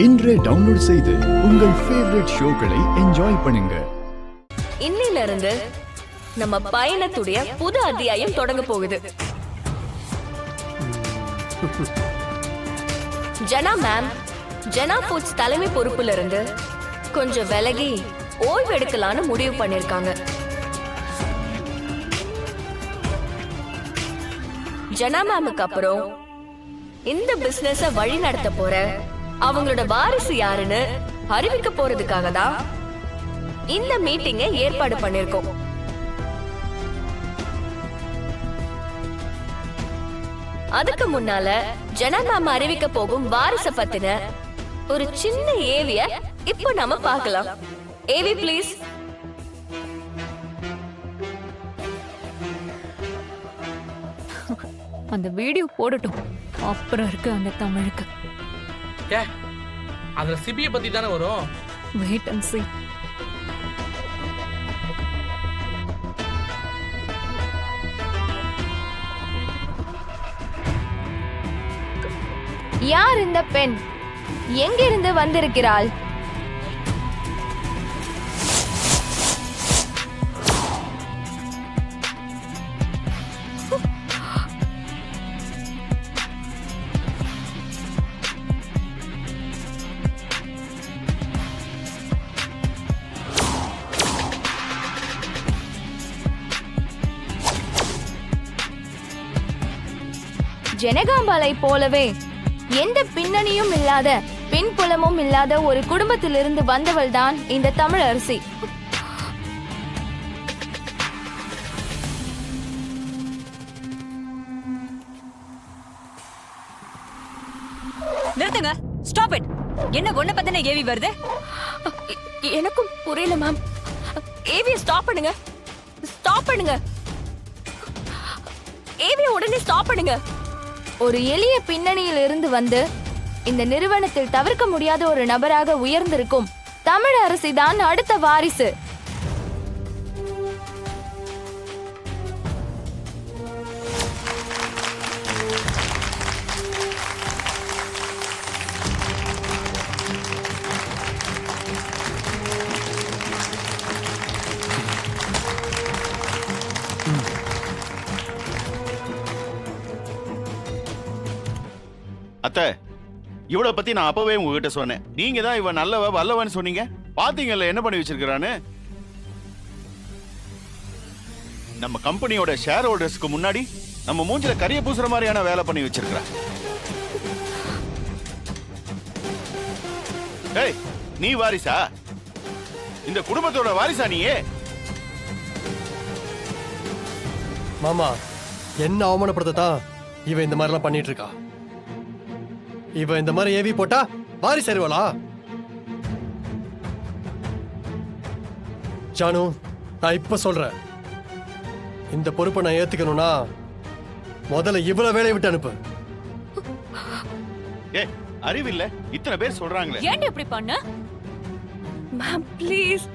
இன்றே டவுன்லோட் செய்து உங்கள் ஃபேவரட் ஷோக்களை என்ஜாய் பண்ணுங்க. இன்னில இருந்து நம்ம பயணத்துடைய புது அத்தியாயம் தொடங்க போகுது. ஜனா மேம் ஜனா ஃபுட்ஸ் தலைமை பொறுப்புல இருந்து கொஞ்சம் விலகி ஓய்வு எடுக்கலான்னு முடிவு பண்ணிருக்காங்க. ஜனா மேமுக்கு அப்புறம் இந்த பிசினஸ வழி நடத்த போற அவங்களோட வாரிசு யாருன்னு அறிவிக்க போறதுக்காக தான் இந்த மீட்டிங்கை ஏற்பாடு பண்ணிருக்கோம். அதுக்கு முன்னால ஜனா மேம் அறிவிக்க போகும் வாரிச பத்தின ஒரு சின்ன ஏவிய இப்போ நாம பார்க்கலாம். AV please. அந்த வீடியோ போடட்டும், அப்புறம் இருக்கு அந்த தமிழுக்கு. அதுல சிபியை பத்தி தானே வரும். Wait and see. யார் இந்த பெண்? எங்கிருந்து வந்திருக்கிறாள்? ஜனகாம்பாலை போலவே எந்த பின்னணியும் இல்லாத பின்புலமும் இல்லாத ஒரு குடும்பத்திலிருந்து வந்தவள் தான் இந்த தமிழரசி. நிறுத்துங்க, ஸ்டாப் இட். என்ன ஒண்ணு பத்தின ஏவி வருது? எனக்கும் புரியல மேம். ஏவிய ஸ்டாப் பண்ணுங்க, ஸ்டாப் பண்ணுங்க. ஏவிய உடனே ஸ்டாப் பண்ணுங்க. ஒரு எளிய பின்னணியில் இருந்து வந்து இந்த நிறுவனத்தில் தவிர்க்க முடியாத ஒரு நபராக உயர்ந்திருக்கும் தமிழரசி தான் அடுத்த வாரிசு. அத்தை, இவளை பத்தி நான் அப்பவே உங்ககிட்ட சொன்னேன். நீங்க தான் இவ நல்லவ வல்லவன்னு சொன்னீங்க. பாத்தீங்கல்ல என்ன பண்ணி வச்சிருக்கான்னு. நம்ம கம்பெனியோட ஷேர் ஹோல்டர்ஸ்க்கு முன்னாடி நம்ம மூஞ்சில கரிய பூசுற மாதிரியான வேலை பண்ணி வச்சிருக்கா. ஏய், நீ வாரிசா? இந்த குடும்பத்தோட வாரிசா நீயே? மாமா, என்ன அவமானப்படுத்தா இவ இந்த மாதிரிலாம் பண்ணிட்டு இருக்கா? இவ இந்த மாதிரி ஏவி போட்டா வாரி சேருவாளா? ஜானு, நான் இப்ப சொல்றேன், இந்த பொறுப்பை நான் ஏத்துக்கணும்னா முதல்ல இவ்வளவு வேலையை விட்டு அனுப்பு. ஏய், அறிவில்ல, இத்தனை பேர் சொல்றாங்களே. ஏன்டி இப்படி பண்ண? Ma'am please,